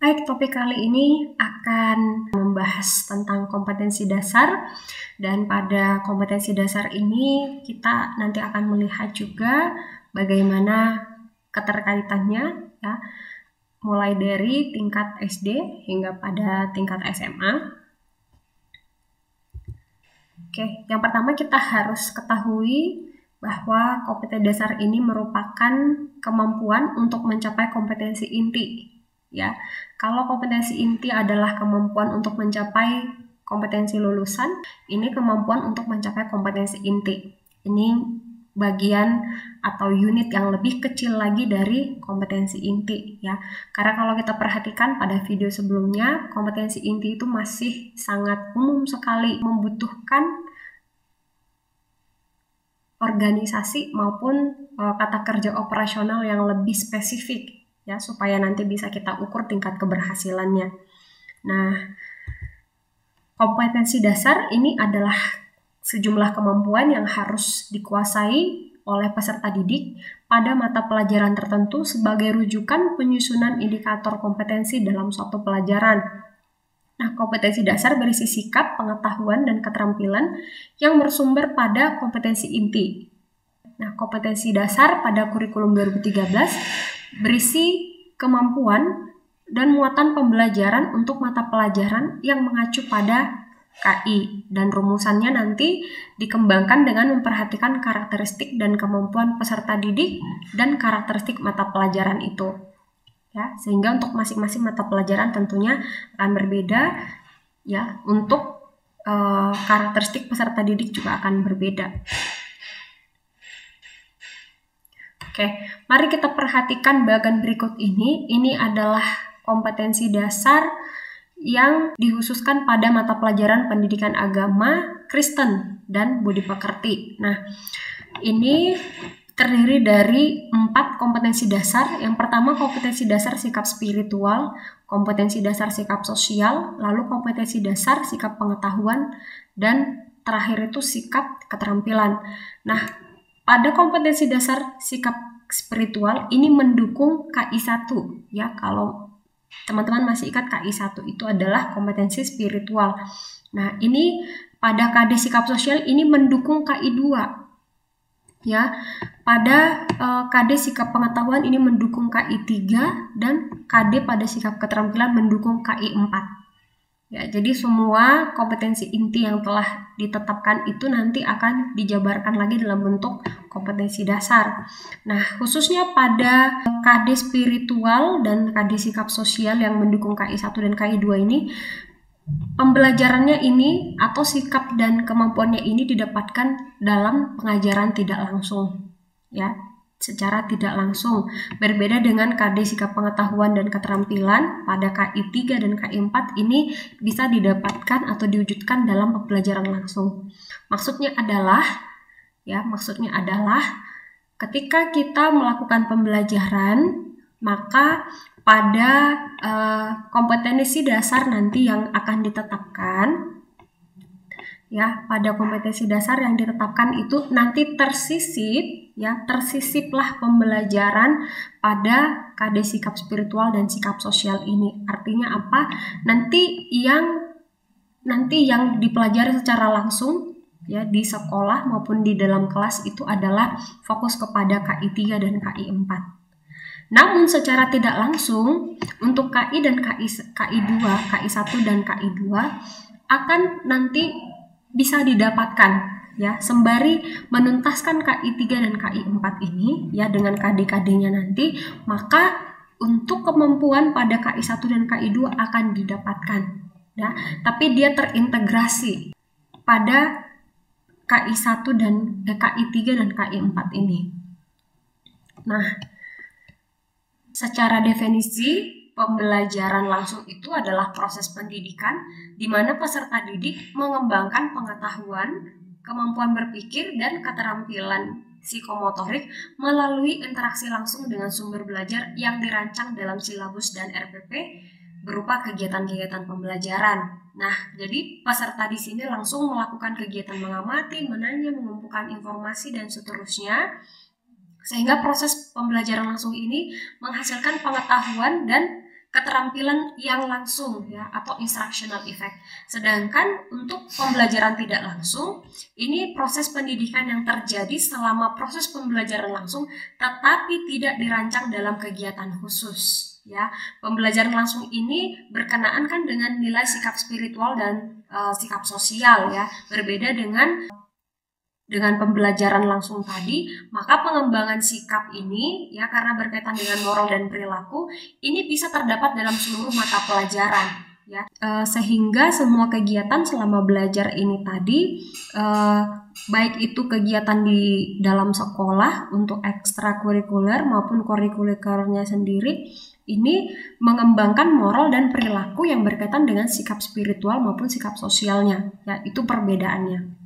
Baik, topik kali ini akan membahas tentang kompetensi dasar, dan pada kompetensi dasar ini kita nanti akan melihat juga bagaimana keterkaitannya, ya, mulai dari tingkat SD hingga pada tingkat SMA. Oke, yang pertama kita harus ketahui bahwa kompetensi dasar ini merupakan kemampuan untuk mencapai kompetensi inti. Ya, kalau kompetensi inti adalah kemampuan untuk mencapai kompetensi lulusan, ini kemampuan untuk mencapai kompetensi inti. Ini bagian atau unit yang lebih kecil lagi dari kompetensi inti, ya. Karena kalau kita perhatikan pada video sebelumnya, kompetensi inti itu masih sangat umum sekali, membutuhkan organisasi maupun kata kerja operasional yang lebih spesifik, ya, supaya nanti bisa kita ukur tingkat keberhasilannya. Nah, kompetensi dasar ini adalah sejumlah kemampuan yang harus dikuasai oleh peserta didik pada mata pelajaran tertentu sebagai rujukan penyusunan indikator kompetensi dalam suatu pelajaran. Nah, kompetensi dasar berisi sikap, pengetahuan, dan keterampilan yang bersumber pada kompetensi inti. Nah, kompetensi dasar pada kurikulum 2013 berisi kemampuan dan muatan pembelajaran untuk mata pelajaran yang mengacu pada KI, dan rumusannya nanti dikembangkan dengan memperhatikan karakteristik dan kemampuan peserta didik dan karakteristik mata pelajaran itu. Ya, sehingga untuk masing-masing mata pelajaran tentunya akan berbeda, ya. Untuk karakteristik peserta didik juga akan berbeda. Oke, mari kita perhatikan bagian berikut ini. Ini adalah kompetensi dasar yang dikhususkan pada mata pelajaran pendidikan agama, Kristen, dan budi pekerti. Nah, ini terdiri dari 4 kompetensi dasar. Yang pertama, kompetensi dasar sikap spiritual, kompetensi dasar sikap sosial, lalu kompetensi dasar sikap pengetahuan, dan terakhir itu sikap keterampilan. Nah, pada kompetensi dasar sikap spiritual ini mendukung KI 1, ya. Kalau teman-teman masih ingat, KI 1 itu adalah kompetensi spiritual. Nah, ini pada KD sikap sosial ini mendukung KI 2. Ya, pada KD sikap pengetahuan ini mendukung KI 3, dan KD pada sikap keterampilan mendukung KI 4. Ya, jadi semua kompetensi inti yang telah ditetapkan itu nanti akan dijabarkan lagi dalam bentuk kompetensi dasar. Nah, khususnya pada KD spiritual dan KD sikap sosial yang mendukung KI 1 dan KI 2 ini, pembelajarannya ini atau sikap dan kemampuannya ini didapatkan dalam pengajaran tidak langsung, ya, secara tidak langsung. Berbeda dengan KD sikap pengetahuan dan keterampilan pada KI 3 dan KI 4 ini bisa didapatkan atau diwujudkan dalam pembelajaran langsung. Maksudnya adalah ketika kita melakukan pembelajaran, maka pada kompetensi dasar nanti yang akan ditetapkan, ya, pada kompetensi dasar yang ditetapkan itu nanti tersisiplah pembelajaran pada KD sikap spiritual dan sikap sosial ini. Artinya apa? Nanti yang dipelajari secara langsung, ya, di sekolah maupun di dalam kelas itu adalah fokus kepada KI 3 dan KI 4. Namun secara tidak langsung untuk KI dan KI 2, KI 1 dan KI 2 akan nanti bisa didapatkan, ya, sembari menuntaskan KI 3 dan KI 4 ini, ya, dengan KD-KD-nya nanti, maka untuk kemampuan pada KI 1 dan KI 2 akan didapatkan, ya, tapi dia terintegrasi pada KI 1 dan KI 3 dan KI 4 ini. Nah, secara definisi, pembelajaran langsung itu adalah proses pendidikan di mana peserta didik mengembangkan pengetahuan, kemampuan berpikir, dan keterampilan psikomotorik melalui interaksi langsung dengan sumber belajar yang dirancang dalam silabus dan RPP berupa kegiatan-kegiatan pembelajaran. Nah, jadi peserta di sini langsung melakukan kegiatan mengamati, menanya, mengumpulkan informasi, dan seterusnya. Sehingga proses pembelajaran langsung ini menghasilkan pengetahuan dan keterampilan yang langsung ya, atau instructional effect. Sedangkan untuk pembelajaran tidak langsung, ini proses pendidikan yang terjadi selama proses pembelajaran langsung tetapi tidak dirancang dalam kegiatan khusus ya. Pembelajaran langsung ini berkenaan kan dengan nilai sikap spiritual dan sikap sosial ya. Berbeda dengan pembelajaran langsung tadi, maka pengembangan sikap ini ya, karena berkaitan dengan moral dan perilaku, ini bisa terdapat dalam seluruh mata pelajaran ya. Sehingga semua kegiatan selama belajar ini tadi, baik itu kegiatan di dalam sekolah untuk ekstrakurikuler maupun kurikulernya sendiri, ini mengembangkan moral dan perilaku yang berkaitan dengan sikap spiritual maupun sikap sosialnya ya. Itu perbedaannya.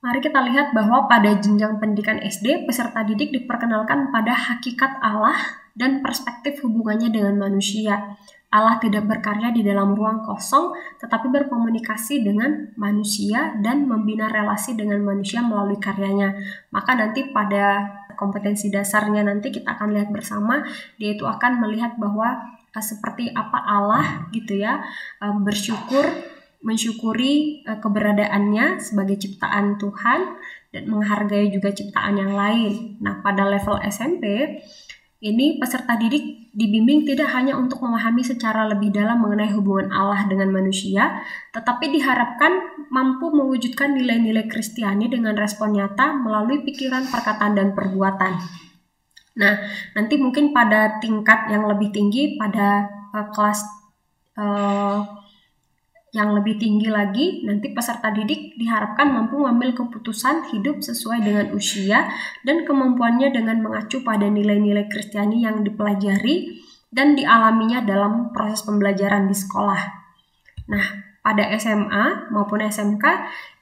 Mari kita lihat bahwa pada jenjang pendidikan SD, peserta didik diperkenalkan pada hakikat Allah dan perspektif hubungannya dengan manusia. Allah tidak berkarya di dalam ruang kosong, tetapi berkomunikasi dengan manusia dan membina relasi dengan manusia melalui karyanya. Maka nanti pada kompetensi dasarnya nanti kita akan lihat bersama, dia itu akan melihat bahwa seperti apa Allah gitu ya, mensyukuri keberadaannya sebagai ciptaan Tuhan dan menghargai juga ciptaan yang lain. Nah, pada level SMP, ini peserta didik dibimbing tidak hanya untuk memahami secara lebih dalam mengenai hubungan Allah dengan manusia, tetapi diharapkan mampu mewujudkan nilai-nilai Kristiani dengan respon nyata melalui pikiran, perkataan, dan perbuatan. Nah, nanti mungkin pada tingkat yang lebih tinggi, pada kelas yang lebih tinggi lagi, nanti peserta didik diharapkan mampu mengambil keputusan hidup sesuai dengan usia dan kemampuannya dengan mengacu pada nilai-nilai Kristiani yang dipelajari dan dialaminya dalam proses pembelajaran di sekolah. Nah, pada SMA maupun SMK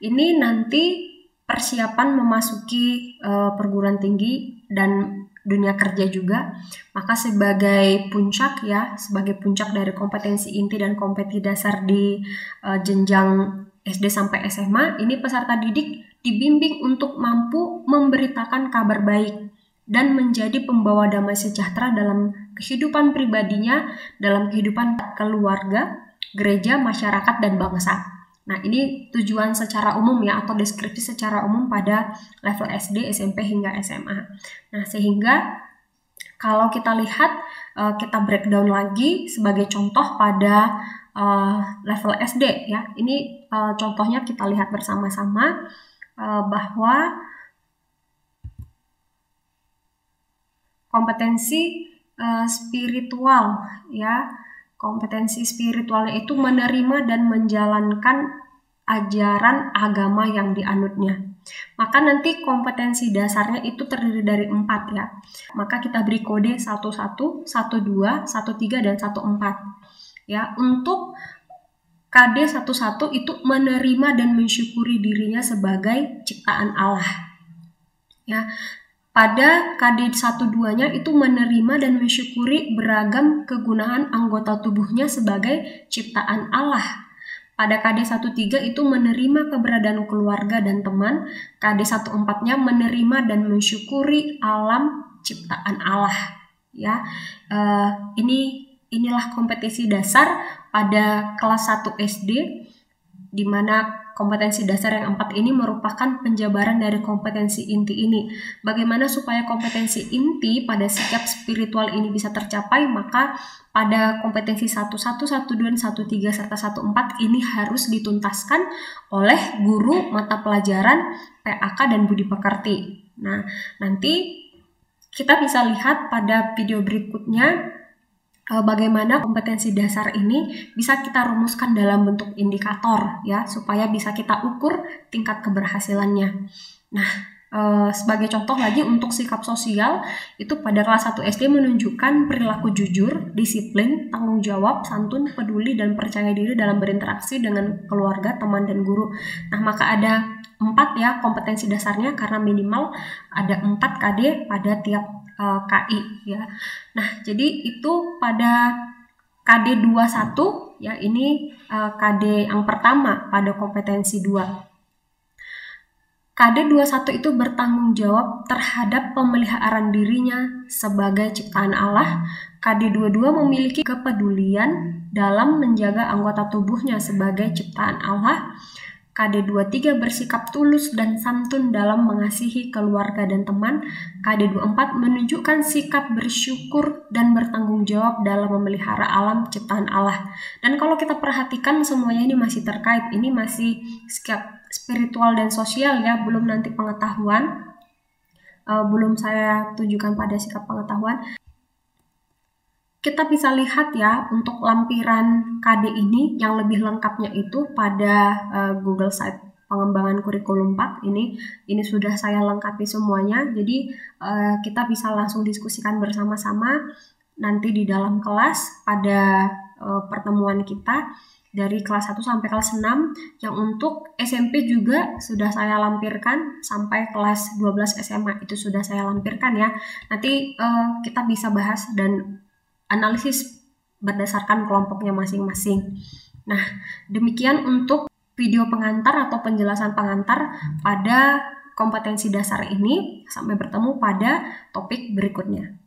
ini nanti persiapan memasuki perguruan tinggi dan dunia kerja juga, maka sebagai puncak dari kompetensi inti dan kompetensi dasar di jenjang SD sampai SMA, ini peserta didik dibimbing untuk mampu memberitakan kabar baik dan menjadi pembawa damai sejahtera dalam kehidupan pribadinya, dalam kehidupan keluarga, gereja, masyarakat, dan bangsa. Nah, ini tujuan secara umum ya, atau deskripsi secara umum pada level SD, SMP, hingga SMA. Nah, sehingga kalau kita lihat, kita breakdown lagi sebagai contoh pada level SD ya. Ini contohnya kita lihat bersama-sama bahwa kompetensi spiritual ya. Kompetensi spiritualnya itu menerima dan menjalankan ajaran agama yang dianutnya. Maka nanti kompetensi dasarnya itu terdiri dari 4 ya. Maka kita beri kode 11, 12, 13, dan 14. Ya, untuk KD 11 itu menerima dan mensyukuri dirinya sebagai ciptaan Allah. Ya. Pada KD 12-nya itu menerima dan mensyukuri beragam kegunaan anggota tubuhnya sebagai ciptaan Allah. Pada KD 13 itu menerima keberadaan keluarga dan teman. KD 14-nya menerima dan mensyukuri alam ciptaan Allah. Ya, inilah kompetensi dasar pada kelas 1 SD, di mana kompetensi dasar yang 4 ini merupakan penjabaran dari kompetensi inti ini. Bagaimana supaya kompetensi inti pada sikap spiritual ini bisa tercapai? Maka pada kompetensi 11, 12, 13, serta 14 ini harus dituntaskan oleh guru mata pelajaran PAK dan budi pekerti. Nah, nanti kita bisa lihat pada video berikutnya bagaimana kompetensi dasar ini bisa kita rumuskan dalam bentuk indikator ya, supaya bisa kita ukur tingkat keberhasilannya. Nah, sebagai contoh lagi untuk sikap sosial, itu pada kelas 1 SD menunjukkan perilaku jujur, disiplin, tanggung jawab, santun, peduli, dan percaya diri dalam berinteraksi dengan keluarga, teman, dan guru. Nah, maka ada 4 ya kompetensi dasarnya, karena minimal ada 4 KD pada tiap KI ya. Nah, jadi itu pada KD 21 ya, ini KD yang pertama pada kompetensi 2. KD21 itu bertanggung jawab terhadap pemeliharaan dirinya sebagai ciptaan Allah. KD22 memiliki kepedulian dalam menjaga anggota tubuhnya sebagai ciptaan Allah. KD23 bersikap tulus dan santun dalam mengasihi keluarga dan teman. KD24 menunjukkan sikap bersyukur dan bertanggung jawab dalam memelihara alam ciptaan Allah. Dan kalau kita perhatikan semuanya ini masih terkait, ini masih sikap spiritual dan sosial ya, belum nanti pengetahuan, belum saya tujukan pada sikap pengetahuan. Kita bisa lihat ya untuk lampiran KD ini yang lebih lengkapnya itu pada Google Site pengembangan kurikulum 4 ini sudah saya lengkapi semuanya, jadi kita bisa langsung diskusikan bersama-sama nanti di dalam kelas pada pertemuan kita dari kelas 1 sampai kelas 6, yang untuk SMP juga sudah saya lampirkan sampai kelas 12 SMA itu sudah saya lampirkan ya. Nanti kita bisa bahas dan analisis berdasarkan kelompoknya masing-masing. Nah, demikian untuk video pengantar atau penjelasan pengantar pada kompetensi dasar ini. Sampai bertemu pada topik berikutnya.